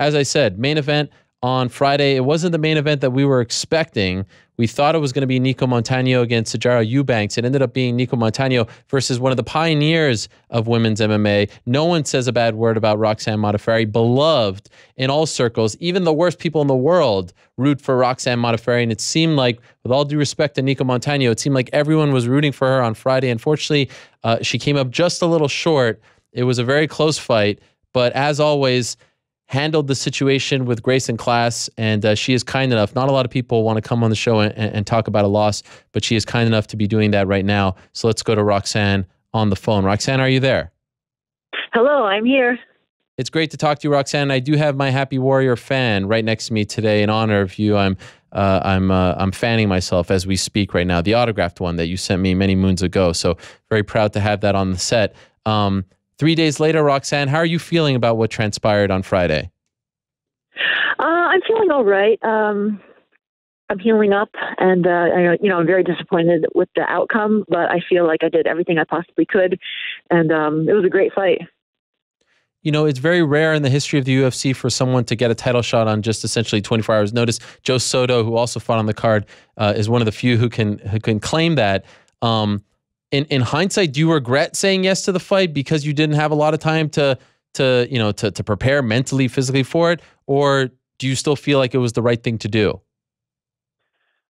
as I said, main event on Friday. It wasn't the main event that we were expecting. We thought it was going to be Nico Montano against Sijara Eubanks. It ended up being Nico Montano versus one of the pioneers of women's MMA. No one says a bad word about Roxanne Modafferi, beloved in all circles. Even the worst people in the world root for Roxanne Modafferi, and it seemed like, with all due respect to Nico Montano, it seemed like everyone was rooting for her on Friday. Unfortunately, she came up just a little short. It was a very close fight, but as always, handled the situation with grace and class, and she is kind enough. Not a lot of people want to come on the show and talk about a loss, but she is kind enough to be doing that right now. So let's go to Roxanne on the phone. Roxanne, are you there? Hello, I'm here. It's great to talk to you, Roxanne. I do have my Happy Warrior fan right next to me today in honor of you. I'm fanning myself as we speak right now, the autographed one that you sent me many moons ago. So very proud to have that on the set. 3 days later, Roxanne, how are you feeling about what transpired on Friday? I'm feeling all right. I'm healing up, and I'm very disappointed with the outcome, but I feel like I did everything I possibly could, and it was a great fight. You know, it's very rare in the history of the UFC for someone to get a title shot on just essentially 24 hours notice. Joe Soto, who also fought on the card, is one of the few who can claim that. In hindsight, do you regret saying yes to the fight because you didn't have a lot of time to prepare mentally, physically for it, or do you still feel like it was the right thing to do?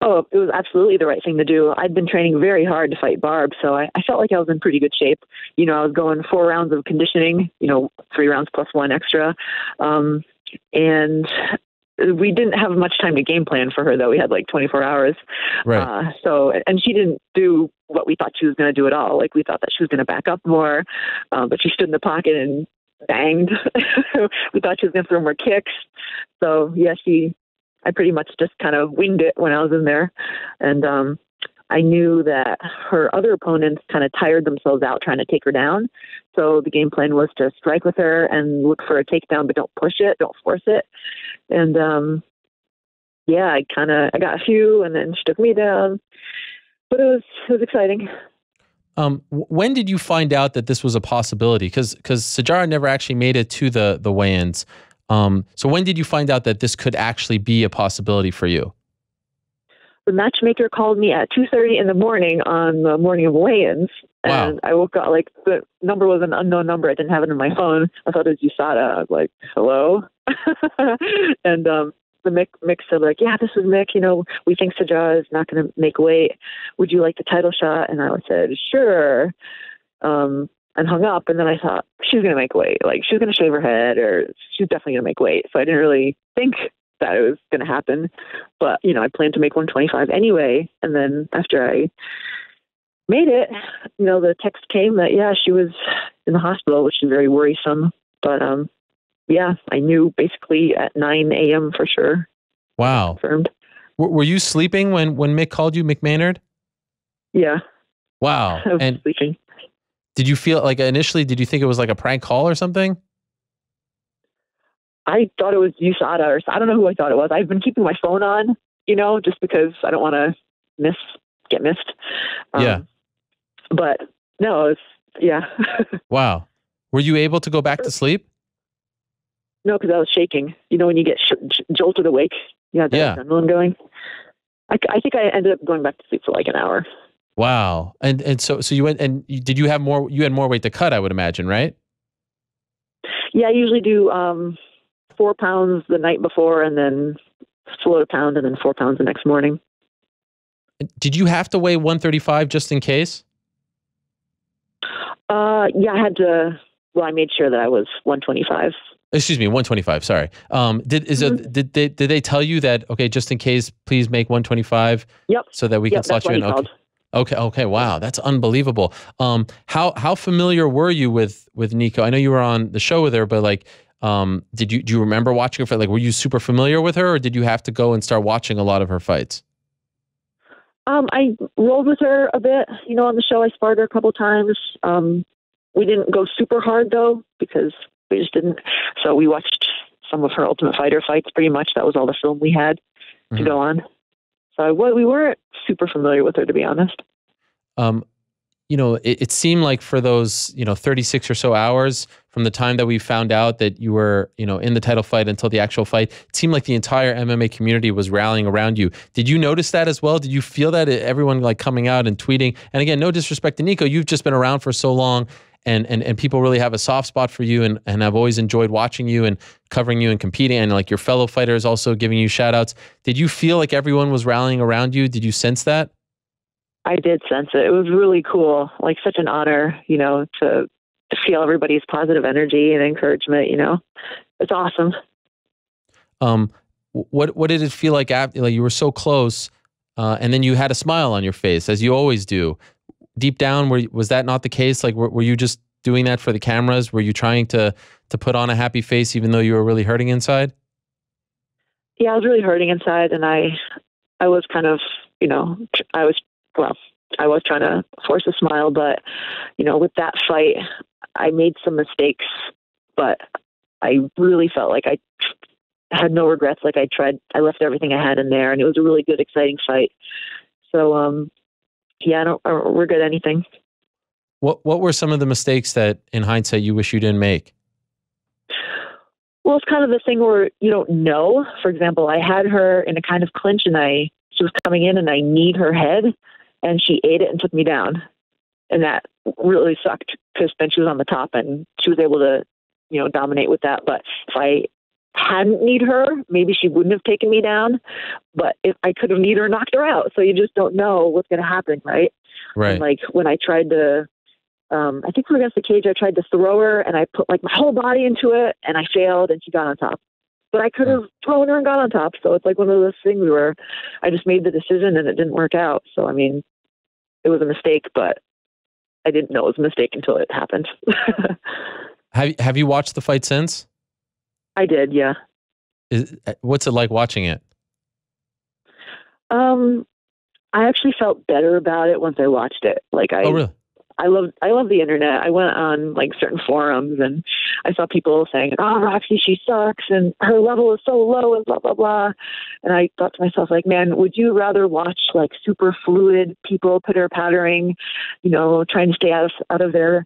Oh, it was absolutely the right thing to do. I'd been training very hard to fight Barb, so I felt like I was in pretty good shape. You know, I was going 4 rounds of conditioning, 3 rounds plus 1 extra, and we didn't have much time to game plan for her, though. We had like 24 hours. Right. And she didn't do what we thought she was going to do at all. Like, we thought that she was going to back up more, but she stood in the pocket and banged. We thought she was going to throw more kicks. So, yeah, I pretty much just kind of winged it when I was in there. And I knew that her other opponents kind of tired themselves out trying to take her down. So the game plan was to strike with her and look for a takedown, but don't push it, don't force it. And I got a few, and then she took me down. But it was exciting. When did you find out that this was a possibility? Because Sijara never actually made it to the weigh-ins. So when did you find out that this could actually be a possibility for you? The matchmaker called me at 2:30 in the morning on the morning of weigh-ins. Wow. And I woke up, like, the number was an unknown number. I didn't have it in my phone. I thought it was USADA. I was like, hello? And the Mick said, like, yeah, this is Mick. We think Sijara is not going to make weight. Would you like the title shot? And I said, sure. And hung up. And then I thought, she's going to make weight. Like, she's going to shave her head, or she's definitely going to make weight. So I didn't really think that it was going to happen. But, I planned to make 125 anyway. And then after I made it, the text came that, yeah, she was in the hospital, which is very worrisome. But, I knew basically at 9 a.m. for sure. Wow. Confirmed. Were you sleeping when Mick called you, Mick Maynard? Yeah. Wow. I was sleeping. Did you feel like initially, did you think it was like a prank call or something? I thought it was USADA, or I don't know who I thought it was. I've been keeping my phone on, just because I don't want to get missed. Yeah. But no, yeah. Wow. Were you able to go back to sleep? No, because I was shaking. When you get jolted awake, that adrenaline going. I think I ended up going back to sleep for like an hour. Wow. And so you went, and did you have more? You had more weight to cut, I would imagine, right? Yeah, I usually do 4 pounds the night before, and then float a pound, and then 4 pounds the next morning. Did you have to weigh 135 just in case? Yeah, I had to. Well, I made sure that I was 125. Excuse me, 125. Sorry. Did they tell you that? Okay, just in case, please make 125. Yep. So that we can slot you in. Okay. Wow, that's unbelievable. How familiar were you with Nico? I know you were on the show with her, but like, do you remember watching her fight? Like, were you super familiar with her, or did you have to go and start watching a lot of her fights? I rolled with her a bit. On the show, I sparred her a couple times. We didn't go super hard though, because we just didn't. So we watched some of her Ultimate Fighter fights. Pretty much, that was all the film we had to go on. So we weren't super familiar with her, to be honest. it seemed like for those, 36 or so hours from the time that we found out that you were, in the title fight until the actual fight, it seemed like the entire MMA community was rallying around you. Did you notice that as well? Did you feel that everyone like coming out and tweeting? And again, no disrespect to Nico, you've just been around for so long and people really have a soft spot for you and I've always enjoyed watching you and covering you and competing and like your fellow fighters also giving you shout outs. Did you feel like everyone was rallying around you? Did you sense that? I did sense it. It was really cool. Like such an honor, to feel everybody's positive energy and encouragement, It's awesome. What did it feel like after, like you were so close, and then you had a smile on your face, as you always do? Deep down, was that not the case? Like, were you just doing that for the cameras? Were you trying to put on a happy face even though you were really hurting inside? Yeah, I was really hurting inside, and I was kind of, I was trying to force a smile, but, with that fight, I made some mistakes, but I really felt like I had no regrets. Like I left everything I had in there, and it was a really good, exciting fight. So, yeah, I don't regret anything. What were some of the mistakes that, in hindsight, you wish you didn't make? Well, it's kind of the thing where you don't know. For example, I had her in a kind of clinch, and she was coming in, and I kneed her head, and she ate it and took me down. And that really sucked because then she was on the top, and she was able to, dominate with that. But if I hadn't kneed her, maybe she wouldn't have taken me down. But if I could have kneed her, knocked her out. So you just don't know what's going to happen, right? Right. And like when I tried to, I think we were against the cage, I tried to throw her, and I put like my whole body into it, and I failed, and she got on top. But I could have thrown her and got on top. So it's like one of those things where I just made the decision and it didn't work out. So, I mean, it was a mistake, but I didn't know it was a mistake until it happened. Have you watched the fight since? I did, yeah. What's it like watching it? I actually felt better about it once I watched it. Like Oh, really? I love the internet. I went on like certain forums and I saw people saying, "Oh, Roxy, she sucks and her level is so low and blah, blah, blah." And I thought to myself, like, man, would you rather watch like super fluid people pitter pattering, trying to stay out of their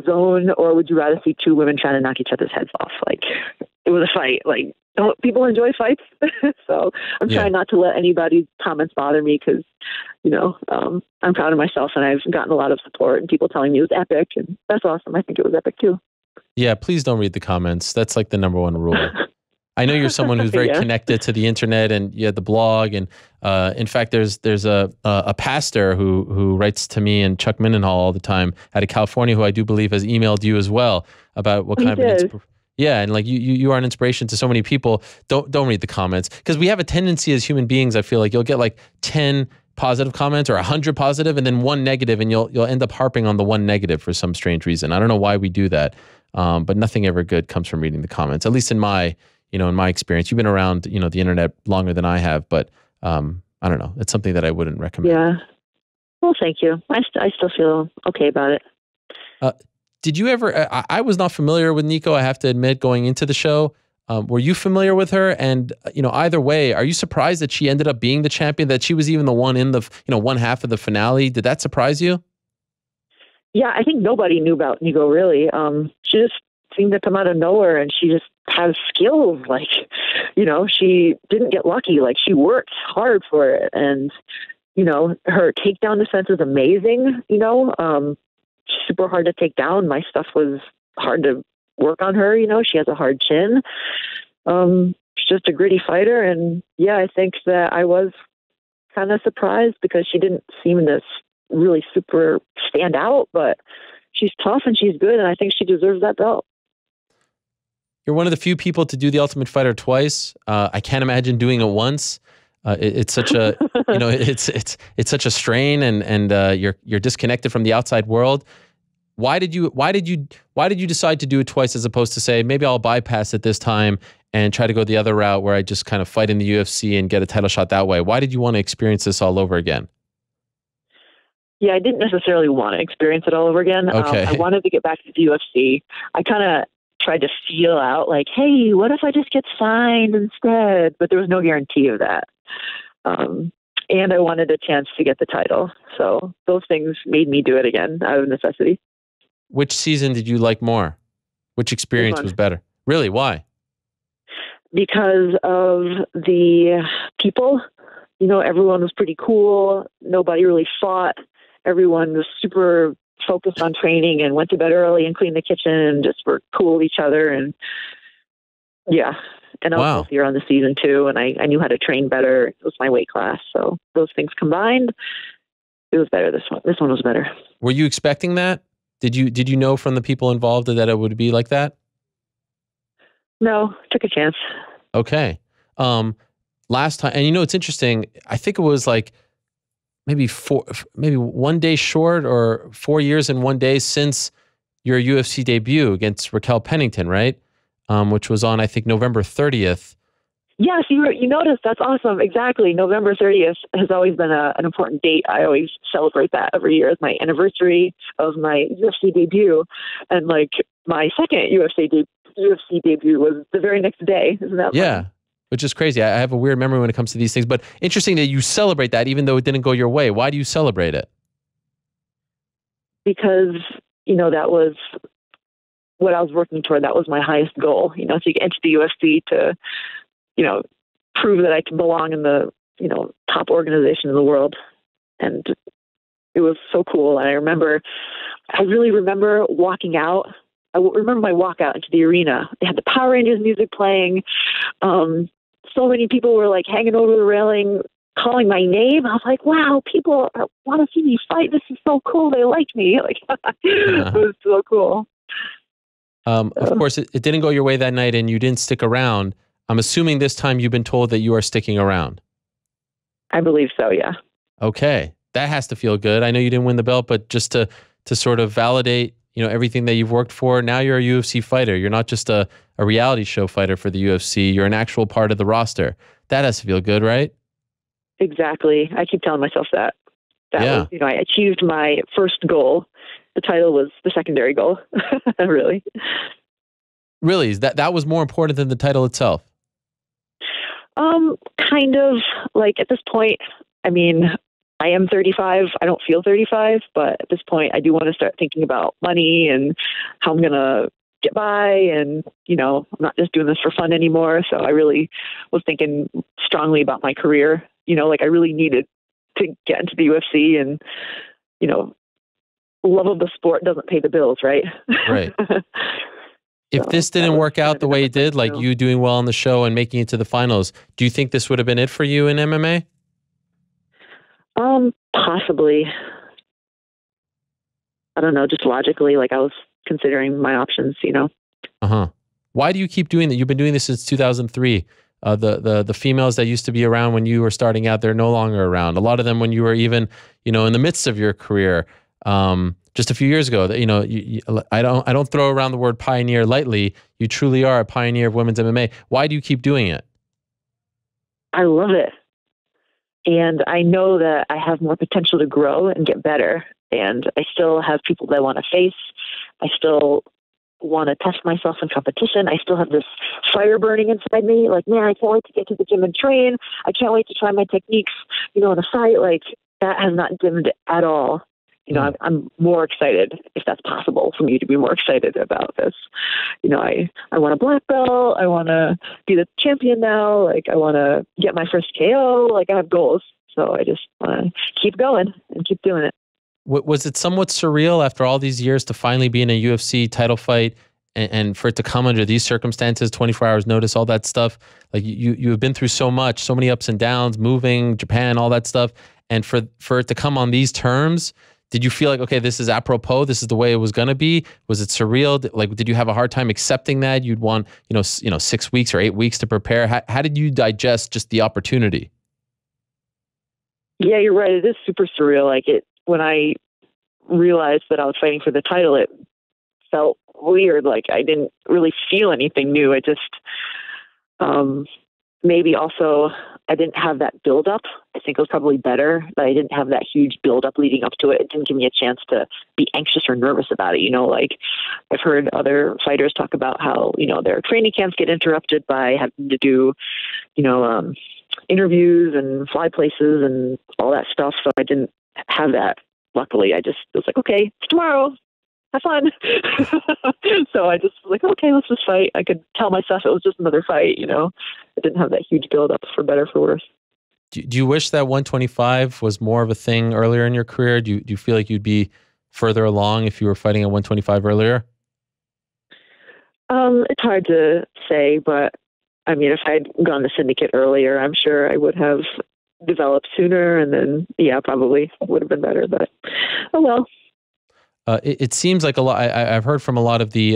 zone, or would you rather see two women trying to knock each other's heads off? Like, it was a fight. Like, people enjoy fights. So I'm trying not to let anybody's comments bother me because, I'm proud of myself and I've gotten a lot of support and people telling me it was epic, and that's awesome. I think it was epic too. Yeah, please don't read the comments. That's like the number one rule. I know you're someone who's very connected to the internet and you have the blog. And in fact, there's a pastor who writes to me and Chuck Mindenhall all the time out of California, who I do believe has emailed you as well about what kind of and like you are an inspiration to so many people. Don't read the comments, because we have a tendency as human beings. I feel like you'll get like 10 positive comments or 100 positive and then one negative, and you'll end up harping on the one negative for some strange reason. I don't know why we do that, but nothing ever good comes from reading the comments. At least in my experience. You've been around the internet longer than I have, but I don't know. It's something that I wouldn't recommend. Yeah. Well, thank you. I still feel okay about it. Did you ever? I was not familiar with Nico, I have to admit, going into the show. Were you familiar with her? And either way, are you surprised that she ended up being the champion? That she was even the one in the one half of the finale? Did that surprise you? Yeah, I think nobody knew about Nico really. She just seemed to come out of nowhere, and she just has skills. Like, she didn't get lucky. Like, she worked hard for it, and her takedown defense is amazing. Super hard to take down. My stuff was hard to work on her. She has a hard chin. She's just a gritty fighter. And yeah, I think that I was kind of surprised because she didn't seem to really super stand out, but she's tough and she's good. And I think she deserves that belt. You're one of the few people to do The Ultimate Fighter twice. I can't imagine doing it once. It's such a, it's such a strain, and you're disconnected from the outside world. Why did you decide to do it twice as opposed to say, maybe I'll bypass it this time and try to go the other route where I just kind of fight in the UFC and get a title shot that way? Why did you want to experience this all over again? Yeah, I didn't necessarily want to experience it all over again. Okay. I wanted to get back to the UFC. I kind of tried to feel out like, hey, what if I just get signed instead? But there was no guarantee of that. and I wanted a chance to get the title. So those things made me do it again out of necessity. Which season did you like more? Which experience was better? Really? Why? Because of the people. You know, everyone was pretty cool. Nobody really fought. Everyone was super focused on training and went to bed early and cleaned the kitchen and just were cool with each other. And yeah. And I was healthier on the season too. And I knew how to train better. It was my weight class. So those things combined, it was better. This one was better. Were you expecting that? Did you know from the people involved that it would be like that? No, took a chance. Okay. Last time, and it's interesting. I think it was like maybe 1 day short or 4 years and 1 day since your UFC debut against Raquel Pennington, right? Which was on, I think, November 30th. Yes, you noticed. That's awesome. Exactly. November 30th has always been an important date. I always celebrate that every year as my anniversary of my UFC debut. And like my second UFC debut was the very next day. Isn't that funny? Which is crazy. I have a weird memory when it comes to these things, but interesting that you celebrate that even though it didn't go your way. Why do you celebrate it? Because, that was what I was working toward. That was my highest goal, to get into the UFC, to, prove that I can belong in the, top organization in the world. And it was so cool. And I really remember walking out. I remember my walkout into the arena. They had the Power Rangers music playing. So many people were like hanging over the railing, calling my name. I was like, wow, people want to see me fight. This is so cool. They like me. Like, it was so cool. Of course, it didn't go your way that night and you didn't stick around. I'm assuming this time you've been told that you are sticking around. I believe so, yeah. Okay. That has to feel good. I know you didn't win the belt, but just to sort of validate, everything that you've worked for. Now you're a UFC fighter. You're not just a reality show fighter for the UFC. You're an actual part of the roster. That has to feel good, right? Exactly. I keep telling myself that. Was, I achieved my first goal. The title was the secondary goal. Really. Really? That was more important than the title itself? Kind of. Like at this point, I mean, I am 35. I don't feel 35, but at this point, I do want to start thinking about money and how I'm going to get by. And, I'm not just doing this for fun anymore. So I really was thinking strongly about my career. I really needed to get into the UFC and, love of the sport doesn't pay the bills, right? Right. If this didn't work out the way it did, like you doing well on the show and making it to the finals, do you think this would have been it for you in MMA? Possibly. I don't know, just logically, like I was considering my options, Why do you keep doing that? You've been doing this since 2003. The females that used to be around when you were starting out, they're no longer around. A lot of them when you were even, in the midst of your career, just a few years ago, I don't throw around the word pioneer lightly. You truly are a pioneer of women's MMA. Why do you keep doing it? I love it. And I know that I have more potential to grow and get better. And I still have people that I want to face. I still want to test myself in competition. I still have this fire burning inside me. Like, man, I can't wait to get to the gym and train. I can't wait to try my techniques, in a fight. Like, that has not dimmed at all. I'm more excited, if that's possible for me to be more excited about this. I want a black belt. I want to be the champion now. Like, I want to get my first KO. Like, I have goals. So I just want to keep going and keep doing it. Was it somewhat surreal after all these years to finally be in a UFC title fight and for it to come under these circumstances, 24 hours notice, all that stuff? Like you have been through so much, so many ups and downs, moving, Japan, all that stuff. And for it to come on these terms, did you feel like, okay, this is apropos, this is the way it was going to be? Was it surreal? Did you have a hard time accepting that? You'd want, 6 weeks or 8 weeks to prepare. How did you digest just the opportunity? Yeah, you're right. It is super surreal. When I realized that I was fighting for the title, it felt weird. Like I didn't really feel anything new. I just, maybe also I didn't have that buildup. I think it was probably better that I didn't have that huge buildup leading up to it. It didn't give me a chance to be anxious or nervous about it. Like I've heard other fighters talk about how, their training camps get interrupted by having to do, interviews and fly places and all that stuff. So I didn't have that. Luckily, I just was like, okay, it's tomorrow. Have fun. So I just was like, okay, let's just fight. I could tell myself it was just another fight, you know. I didn't have that huge build up, for better or for worse. Do you wish that 125 was more of a thing earlier in your career? Do you feel like you'd be further along if you were fighting at 125 earlier? It's hard to say, but I mean, if I'd gone to syndicate earlier, I'm sure I would have developed sooner, and then, yeah, probably would have been better, but oh well. It seems like a lot. I've heard from a lot of the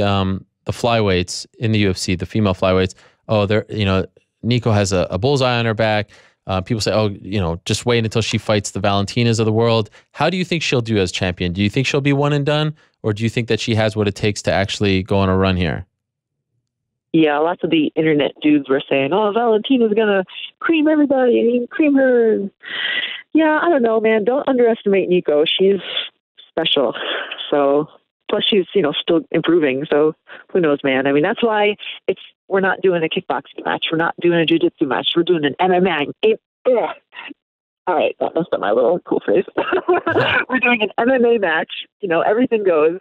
flyweights in the UFC, the female flyweights. Oh, Nico has a bullseye on her back. People say, oh, just wait until she fights the Valentinas of the world. How do you think she'll do as champion? Do you think she'll be one and done, or do you think that she has what it takes to actually go on a run here? Yeah, lots of the internet dudes were saying, oh, Valentina's going to cream everybody and cream her. Yeah, I don't know, man. Don't underestimate Nico. She's special. So, plus she's, still improving. So who knows, man? I mean, that's why we're not doing a kickboxing match. We're not doing a jiu-jitsu match. We're doing an MMA. All right, that messed up my little cool face. We're doing an MMA match. Everything goes,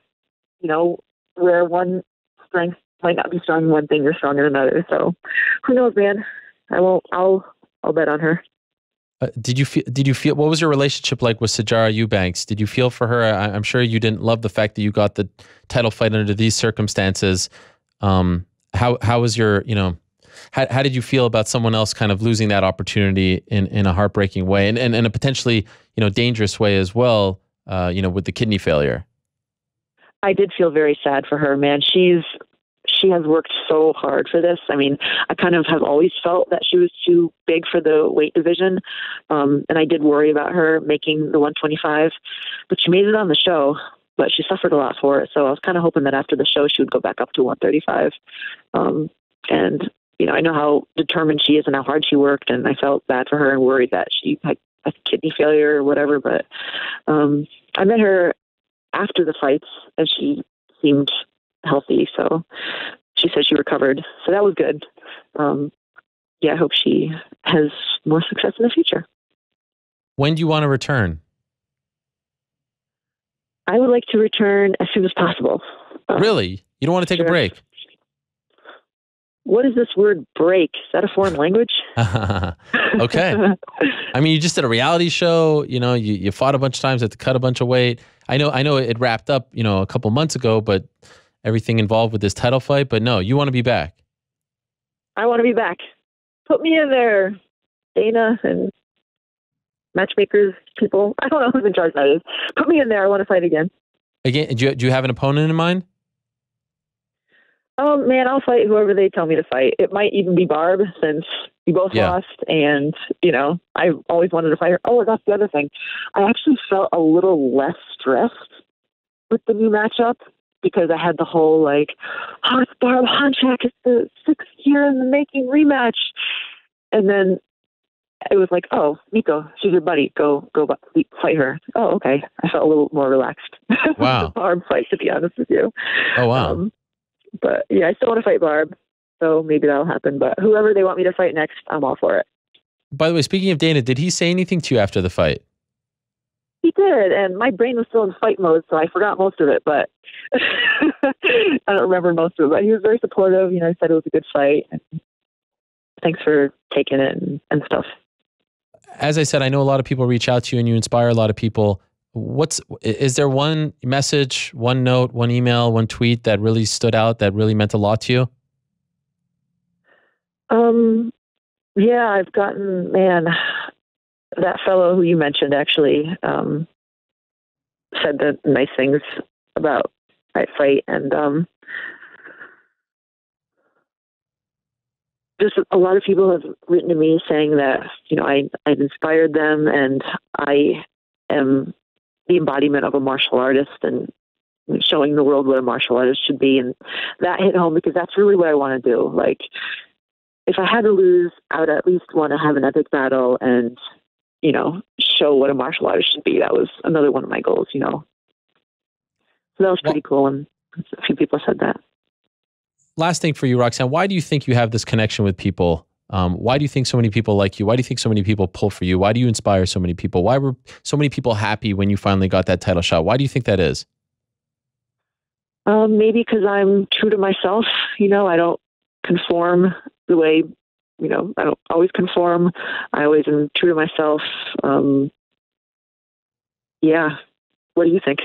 where one strength might not be strong in one thing, you're strong in another. So who knows, man? I'll bet on her. Did you feel, what was your relationship like with Sijara Eubanks? Did you feel for her? I'm sure you didn't love the fact that you got the title fight under these circumstances. How was your, how did you feel about someone else kind of losing that opportunity in a heartbreaking way and a potentially, dangerous way as well, with the kidney failure? I did feel very sad for her, man. She has worked so hard for this. I mean, I kind of have always felt that she was too big for the weight division. And I did worry about her making the 125, but she made it on the show, but she suffered a lot for it. So I was kind of hoping that after the show, she would go back up to 135. And, I know how determined she is and how hard she worked. And I felt bad for her and worried that she had a kidney failure or whatever. But I met her after the fights and she seemed healthy. So she said she recovered. So that was good. I hope she has more success in the future. When do you want to return? I would like to return as soon as possible. Really? You don't want to take a break? What is this word break? Is that a foreign language? Okay. I mean, you just did a reality show, you fought a bunch of times, had to cut a bunch of weight. I know it wrapped up, a couple months ago, but everything involved with this title fight, but no, you want to be back. I want to be back. Put me in there, Dana and matchmakers, people. I don't know who's in charge of that is. Put me in there. I want to fight again. Again, do you have an opponent in mind? Oh, man, I'll fight whoever they tell me to fight. It might even be Barb, since we both lost. And, I always wanted to fight her. Oh, that's the other thing. I actually felt a little less stressed with the new matchup because I had the whole, it's Barb Honchak. It's the 6th year in the making rematch. And then it was like, oh, Nico, she's your buddy. Go fight her. Oh, okay. I felt a little more relaxed. Wow. Barb fight, to be honest with you. Oh, wow. But yeah, I still want to fight Barb, so maybe that'll happen. But whoever they want me to fight next, I'm all for it. By the way, speaking of Dana, did he say anything to you after the fight? He did, and my brain was still in fight mode, so I forgot most of it, but I don't remember most of it. But he was very supportive. He said it was a good fight. And thanks for taking it and stuff. As I said, I know a lot of people reach out to you and you inspire a lot of people. Is there one message, one note, one email, one tweet that really stood out, that really meant a lot to you? Yeah, I've gotten, that fellow who you mentioned actually said the nice things about my fight, and just a lot of people have written to me saying that, I've inspired them and I am the embodiment of a martial artist and showing the world what a martial artist should be. And that hit home because that's really what I want to do. Like, if I had to lose, I would at least want to have an epic battle and, show what a martial artist should be. That was another one of my goals, So that was pretty cool. And a few people said that. Last thing for you, Roxanne, why do you think you have this connection with people Why do you think so many people like you? Why do you think so many people pull for you? Why do you inspire so many people? Why were so many people happy when you finally got that title shot? Why do you think that is? Maybe because I'm true to myself. I don't conform the way, I don't always conform. I always am true to myself. Yeah. What do you think?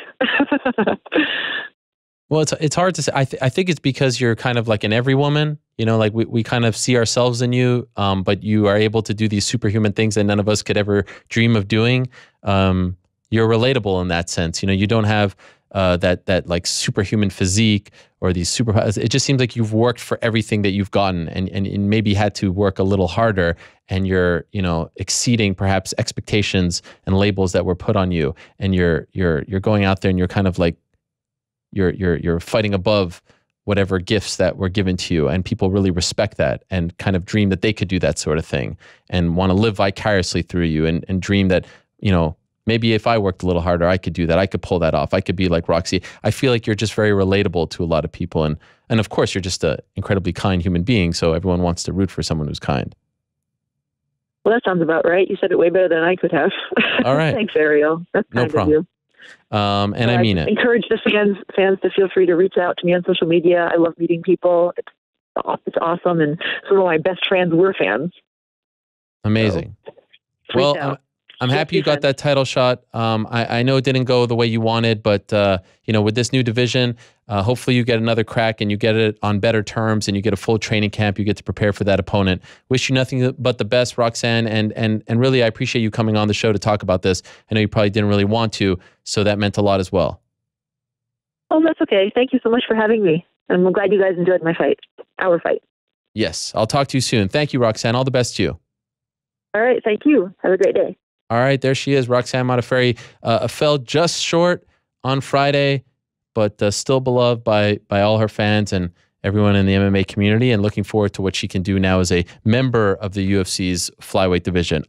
Well, it's hard to say. I think it's because you're kind of like an every woman. Like we kind of see ourselves in you, but you are able to do these superhuman things that none of us could ever dream of doing. You're relatable in that sense. You don't have that like superhuman physique or these superpowers. It just seems like you've worked for everything that you've gotten, and maybe had to work a little harder, and you're exceeding perhaps expectations and labels that were put on you, and you're going out there and you're kind of like you're fighting above whatever gifts that were given to you, and people really respect that and kind of dream that they could do that sort of thing and want to live vicariously through you, and dream that maybe if I worked a little harder, I could do that. I could pull that off. I could be like Roxy. I feel like you're just very relatable to a lot of people. And of course, you're just an incredibly kind human being. So everyone wants to root for someone who's kind. Well, that sounds about right. You said it way better than I could have. All right. Thanks, Ariel. That's kind no problem. Of you. And I mean it. Encourage the fans to feel free to reach out to me on social media. I love meeting people. It's awesome. And some of my best friends were fans. Amazing. So, well, I'm happy you got that title shot. I know it didn't go the way you wanted, but with this new division, hopefully you get another crack and you get it on better terms, and you get a full training camp. You get to prepare for that opponent. Wish you nothing but the best, Roxanne. And really, I appreciate you coming on the show to talk about this. I know you probably didn't really want to, so that meant a lot as well. Oh, that's okay. Thank you so much for having me. And I'm glad you guys enjoyed our fight. Yes, I'll talk to you soon. Thank you, Roxanne. All the best to you. All right. Thank you. Have a great day. All right, there she is, Roxanne Modafferi. Fell just short on Friday, but still beloved by all her fans and everyone in the MMA community, and looking forward to what she can do now as a member of the UFC's flyweight division.